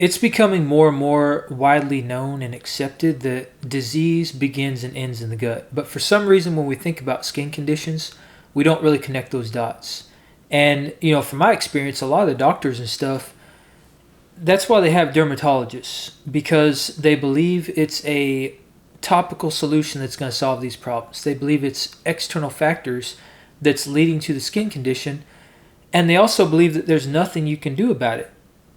It's becoming more and more widely known and accepted that disease begins and ends in the gut. But for some reason, when we think about skin conditions, we don't really connect those dots. And, from my experience, a lot of the doctors and stuff, that's why they have dermatologists, because they believe it's a topical solution that's going to solve these problems. They believe it's external factors that's leading to the skin condition. And they also believe that there's nothing you can do about it.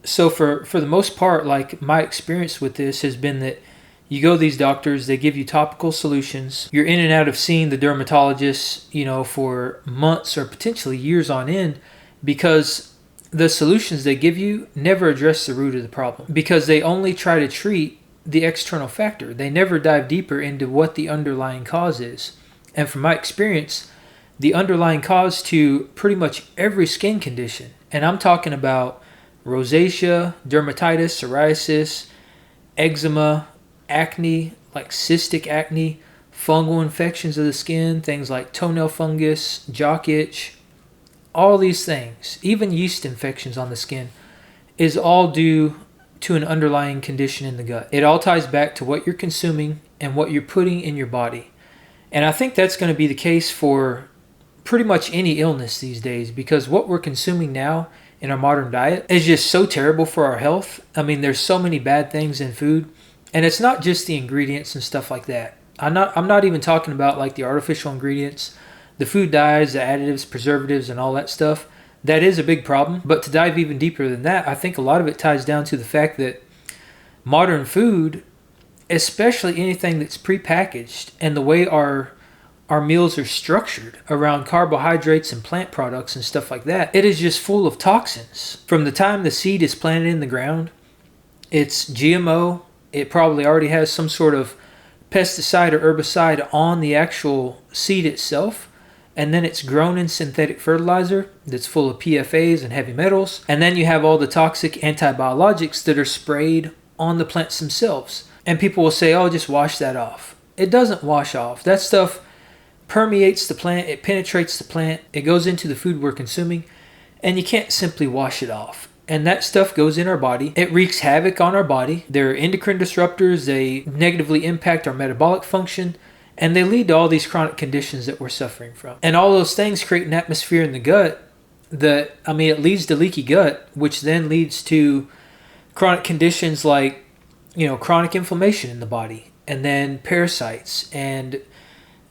So for the most part, like my experience with this has been that you go to these doctors, they give you topical solutions. You're in and out of seeing the dermatologists, for months or potentially years on end, because the solutions they give you never address the root of the problem, because they only try to treat the external factor. They never dive deeper into what the underlying cause is. And from my experience, the underlying cause to pretty much every skin condition, and I'm talking about rosacea, dermatitis, psoriasis, eczema, acne, like cystic acne, fungal infections of the skin, things like toenail fungus, jock itch, all these things, even yeast infections on the skin, is all due to an underlying condition in the gut. It all ties back to what you're consuming and what you're putting in your body. And I think that's going to be the case for pretty much any illness these days, because what we're consuming now in our modern diet is just so terrible for our health. I mean, there's so many bad things in food, and it's not just the ingredients and stuff like that. I'm not even talking about like the artificial ingredients, the food dyes, the additives, preservatives, and all that stuff. That is a big problem. But to dive even deeper than that, I think a lot of it ties down to the fact that modern food, especially anything that's prepackaged, and the way our meals are structured around carbohydrates and plant products and stuff like that, it is just full of toxins. From the time the seed is planted in the ground, it's GMO. It probably already has some sort of pesticide or herbicide on the actual seed itself. And then it's grown in synthetic fertilizer that's full of PFAs and heavy metals. And then you have all the toxic antibiologics that are sprayed on the plants themselves. And people will say, oh, just wash that off. It doesn't wash off. That stuff permeates the plant, it penetrates the plant, it goes into the food we're consuming, and you can't simply wash it off. And that stuff goes in our body. It wreaks havoc on our body. They're endocrine disruptors, they negatively impact our metabolic function, and they lead to all these chronic conditions that we're suffering from. And all those things create an atmosphere in the gut that, it leads to leaky gut, which then leads to chronic conditions like, chronic inflammation in the body, and then parasites, and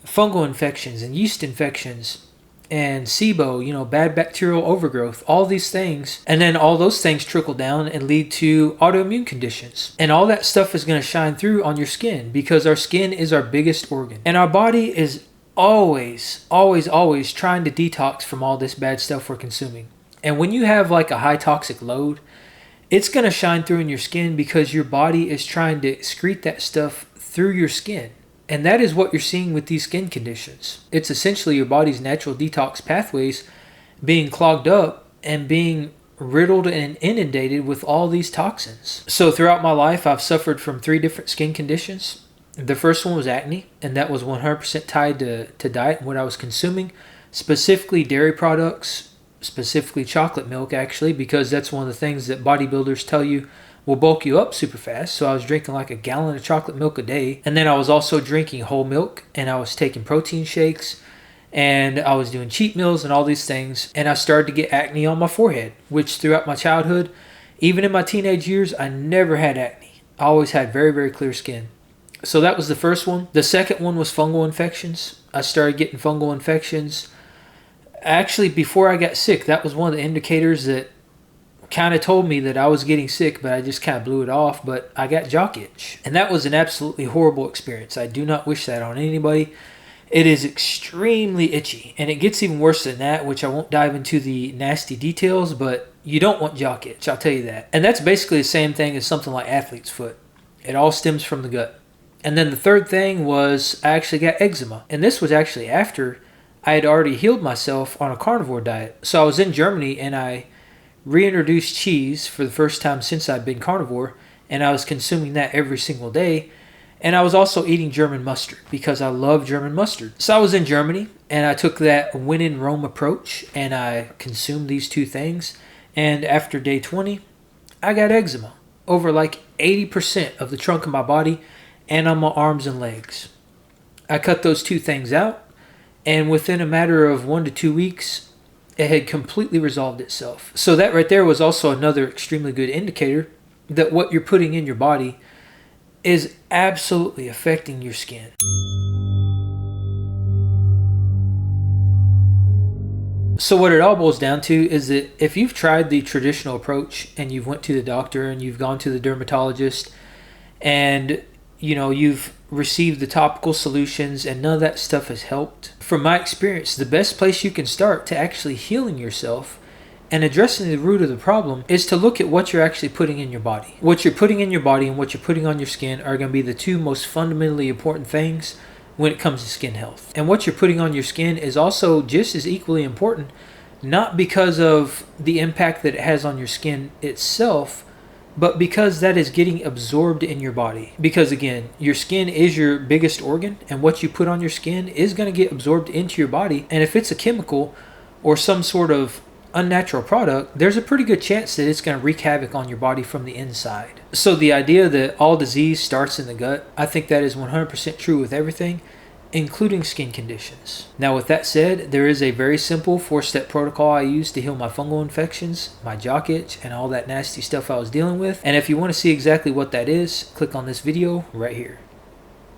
fungal infections and yeast infections and SIBO, bad bacterial overgrowth, all these things. And then all those things trickle down and lead to autoimmune conditions. And all that stuff is going to shine through on your skin, because our skin is our biggest organ. And our body is always, always, always trying to detox from all this bad stuff we're consuming. And when you have like a high toxic load, it's going to shine through in your skin, because your body is trying to excrete that stuff through your skin. And that is what you're seeing with these skin conditions. It's essentially your body's natural detox pathways being clogged up and being riddled and inundated with all these toxins. So throughout my life, I've suffered from 3 different skin conditions. The first one was acne, and that was 100% tied to diet and what I was consuming, specifically dairy products, specifically chocolate milk, actually, because that's one of the things that bodybuilders tell you will bulk you up super fast. So I was drinking like a gallon of chocolate milk a day. And then I was also drinking whole milk, and I was taking protein shakes, and I was doing cheat meals and all these things. And I started to get acne on my forehead, which throughout my childhood, even in my teenage years, I never had acne. I always had very, very clear skin. So that was the first one. The second one was fungal infections. I started getting fungal infections. Actually, before I got sick, that was one of the indicators that kind of told me that I was getting sick, but I just kind of blew it off. But I got jock itch, and that was an absolutely horrible experience. I do not wish that on anybody. It is extremely itchy, and it gets even worse than that, which I won't dive into the nasty details, but you don't want jock itch, I'll tell you that. And that's basically the same thing as something like athlete's foot. It all stems from the gut. And then the third thing was I actually got eczema, and this was actually after I had already healed myself on a carnivore diet. So I was in Germany, and I reintroduced cheese for the first time since I'd been carnivore, and I was consuming that every single day. And I was also eating German mustard because I love German mustard. So I was in Germany, and I took that when in Rome approach, and I consumed these 2 things. And after day 20, I got eczema. over like 80% of the trunk of my body and on my arms and legs. I cut those two things out, and within a matter of 1 to 2 weeks, it had completely resolved itself. So that right there was also another extremely good indicator that what you're putting in your body is absolutely affecting your skin. So what it all boils down to is that if you've tried the traditional approach and you've went to the doctor and you've gone to the dermatologist and you've received the topical solutions and none of that stuff has helped, from my experience, the best place you can start to actually healing yourself and addressing the root of the problem is to look at what you're actually putting in your body. What you're putting in your body and what you're putting on your skin are going to be the two most fundamentally important things when it comes to skin health. And what you're putting on your skin is also just as equally important, not because of the impact that it has on your skin itself, but because that is getting absorbed in your body. Because again, your skin is your biggest organ, and what you put on your skin is going to get absorbed into your body. And if it's a chemical or some sort of unnatural product, there's a pretty good chance that it's going to wreak havoc on your body from the inside. So the idea that all disease starts in the gut, I think that is 100% true with everything, including skin conditions. Now with that said, there is a very simple 4-step protocol I use to heal my fungal infections, my jock itch, and all that nasty stuff I was dealing with. And if you want to see exactly what that is, click on this video right here.